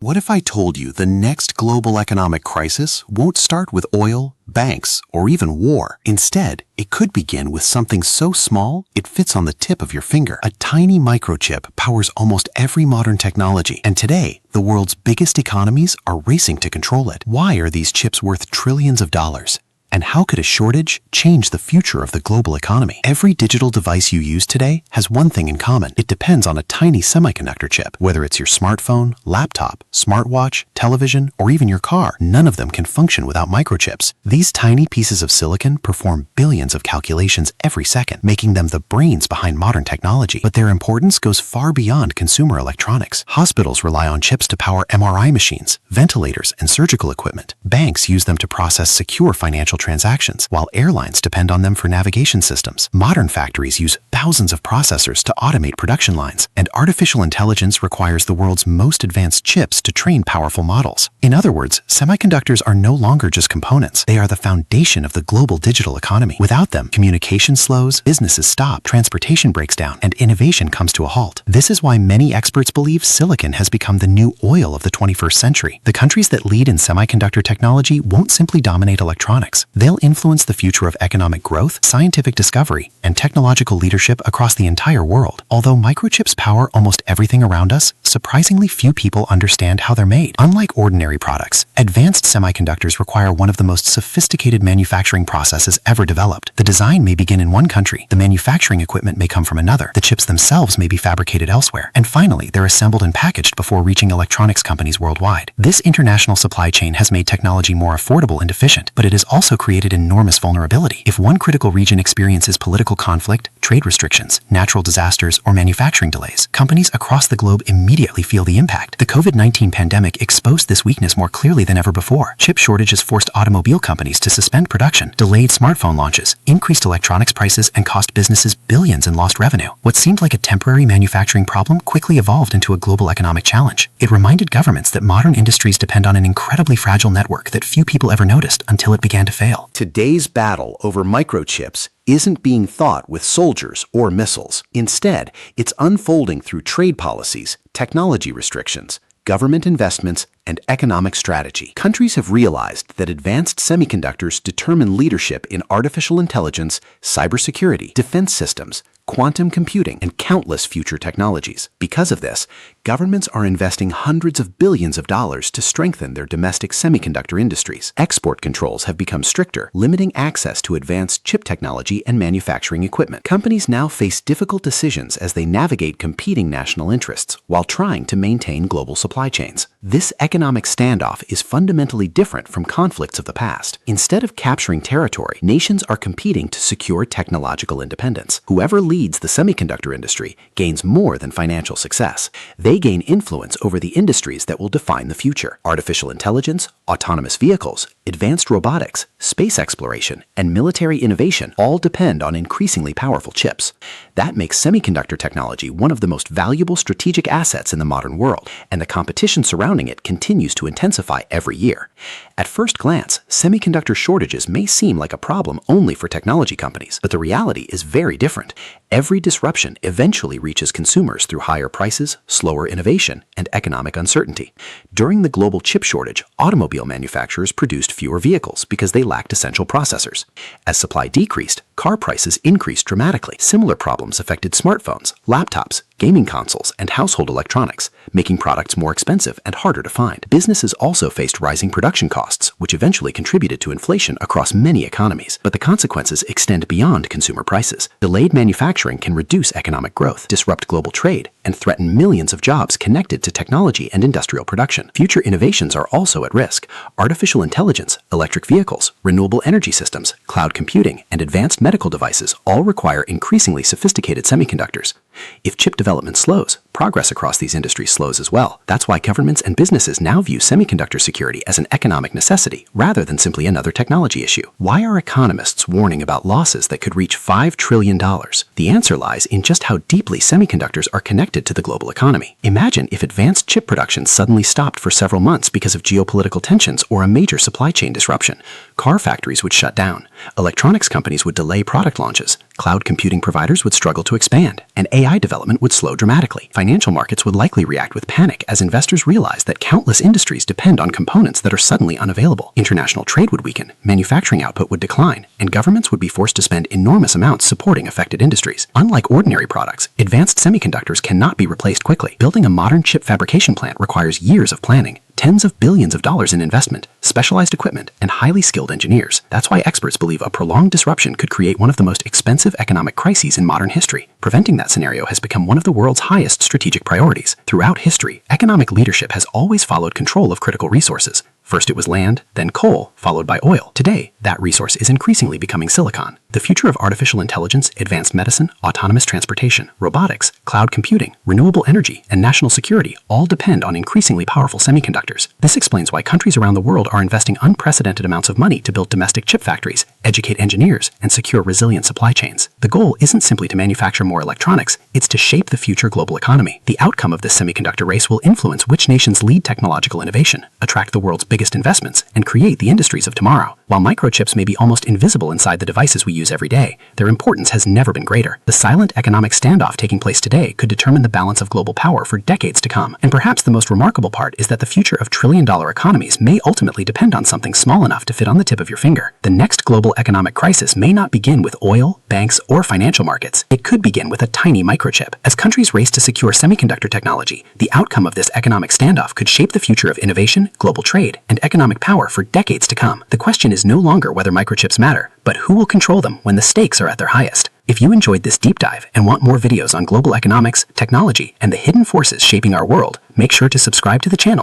What if I told you the next global economic crisis won't start with oil, banks, or even war? Instead, it could begin with something so small it fits on the tip of your finger. A tiny microchip powers almost every modern technology, and today, the world's biggest economies are racing to control it. Why are these chips worth trillions of dollars? And how could a shortage change the future of the global economy? Every digital device you use today has one thing in common. It depends on a tiny semiconductor chip. Whether it's your smartphone, laptop, smartwatch, television, or even your car, none of them can function without microchips. These tiny pieces of silicon perform billions of calculations every second, making them the brains behind modern technology. But their importance goes far beyond consumer electronics. Hospitals rely on chips to power MRI machines, ventilators, and surgical equipment. Banks use them to process secure financial transactions, while airlines depend on them for navigation systems. Modern factories use thousands of processors to automate production lines, and artificial intelligence requires the world's most advanced chips to train powerful models. In other words, semiconductors are no longer just components. They are the foundation of the global digital economy. Without them, communication slows, businesses stop, transportation breaks down, and innovation comes to a halt. This is why many experts believe silicon has become the new oil of the 21st century. The countries that lead in semiconductor technology won't simply dominate electronics. They'll influence the future of economic growth, scientific discovery, and technological leadership across the entire world. Although microchips power almost everything around us, surprisingly few people understand how they're made. Unlike ordinary products, advanced semiconductors require one of the most sophisticated manufacturing processes ever developed. The design may begin in one country, the manufacturing equipment may come from another, the chips themselves may be fabricated elsewhere, and finally, they're assembled and packaged before reaching electronics companies worldwide. This international supply chain has made technology more affordable and efficient, but it has also created enormous vulnerability. If one critical region experiences political conflict, trade restrictions, natural disasters, or manufacturing delays, companies across the globe immediately feel the impact. The COVID-19 pandemic exposed this weakness more clearly than ever before. Chip shortages forced automobile companies to suspend production, delayed smartphone launches, increased electronics prices, and cost businesses billions in lost revenue. What seemed like a temporary manufacturing problem quickly evolved into a global economic challenge. It reminded governments that modern industries depend on an incredibly fragile network that few people ever noticed until it began to fail. Today's battle over microchips isn't being fought with soldiers or missiles. Instead, it's unfolding through trade policies, technology restrictions, government investments, and economic strategy. Countries have realized that advanced semiconductors determine leadership in artificial intelligence, cybersecurity, defense systems, quantum computing, and countless future technologies. Because of this, governments are investing hundreds of billions of dollars to strengthen their domestic semiconductor industries. Export controls have become stricter, limiting access to advanced chip technology and manufacturing equipment. Companies now face difficult decisions as they navigate competing national interests while trying to maintain global supply chains. This economic standoff is fundamentally different from conflicts of the past. Instead of capturing territory, nations are competing to secure technological independence. Whoever leads the semiconductor industry gains more than financial success. They gain influence over the industries that will define the future. Artificial intelligence, autonomous vehicles, advanced robotics, space exploration, and military innovation all depend on increasingly powerful chips. That makes semiconductor technology one of the most valuable strategic assets in the modern world, and the competition surrounding it continues to intensify every year. At first glance, semiconductor shortages may seem like a problem only for technology companies, but the reality is very different. Every disruption eventually reaches consumers through higher prices, slower innovation, and economic uncertainty. During the global chip shortage, automobile manufacturers produced fewer vehicles because they lacked essential processors. As supply decreased, car prices increased dramatically. Similar problems affected smartphones, laptops, gaming consoles, and household electronics, making products more expensive and harder to find. Businesses also faced rising production costs, which eventually contributed to inflation across many economies. But the consequences extend beyond consumer prices. Delayed manufacturing can reduce economic growth, disrupt global trade, and threaten millions of jobs connected to technology and industrial production. Future innovations are also at risk. Artificial intelligence, electric vehicles, renewable energy systems, cloud computing, and advanced medical devices all require increasingly sophisticated semiconductors. If chip development slows, progress across these industries slows as well. That's why governments and businesses now view semiconductor security as an economic necessity rather than simply another technology issue. Why are economists warning about losses that could reach $5 trillion? The answer lies in just how deeply semiconductors are connected to the global economy. Imagine if advanced chip production suddenly stopped for several months because of geopolitical tensions or a major supply chain disruption. Car factories would shut down. Electronics companies would delay product launches. Cloud computing providers would struggle to expand, and AI development would slow dramatically. Financial markets would likely react with panic as investors realize that countless industries depend on components that are suddenly unavailable. International trade would weaken, manufacturing output would decline, and governments would be forced to spend enormous amounts supporting affected industries. Unlike ordinary products, advanced semiconductors cannot be replaced quickly. Building a modern chip fabrication plant requires years of planning, tens of billions of dollars in investment, specialized equipment, and highly skilled engineers. That's why experts believe a prolonged disruption could create one of the most expensive economic crises in modern history. Preventing that scenario has become one of the world's highest strategic priorities. Throughout history, economic leadership has always followed control of critical resources. First it was land, then coal, followed by oil. Today, that resource is increasingly becoming silicon. The future of artificial intelligence, advanced medicine, autonomous transportation, robotics, cloud computing, renewable energy, and national security all depend on increasingly powerful semiconductors. This explains why countries around the world are investing unprecedented amounts of money to build domestic chip factories, educate engineers, and secure resilient supply chains. The goal isn't simply to manufacture more electronics, it's to shape the future global economy. The outcome of this semiconductor race will influence which nations lead technological innovation, attract the world's biggest investments, and create the industries of tomorrow. While microchips may be almost invisible inside the devices we use every day, their importance has never been greater. The silent economic standoff taking place today could determine the balance of global power for decades to come. And perhaps the most remarkable part is that the future of trillion-dollar economies may ultimately depend on something small enough to fit on the tip of your finger. The next global economic crisis may not begin with oil, banks, or financial markets. It could begin with a tiny microchip. As countries race to secure semiconductor technology, the outcome of this economic standoff could shape the future of innovation, global trade, and economic power for decades to come. The question is no longer whether microchips matter, but who will control them when the stakes are at their highest. If you enjoyed this deep dive and want more videos on global economics, technology, and the hidden forces shaping our world, make sure to subscribe to the channel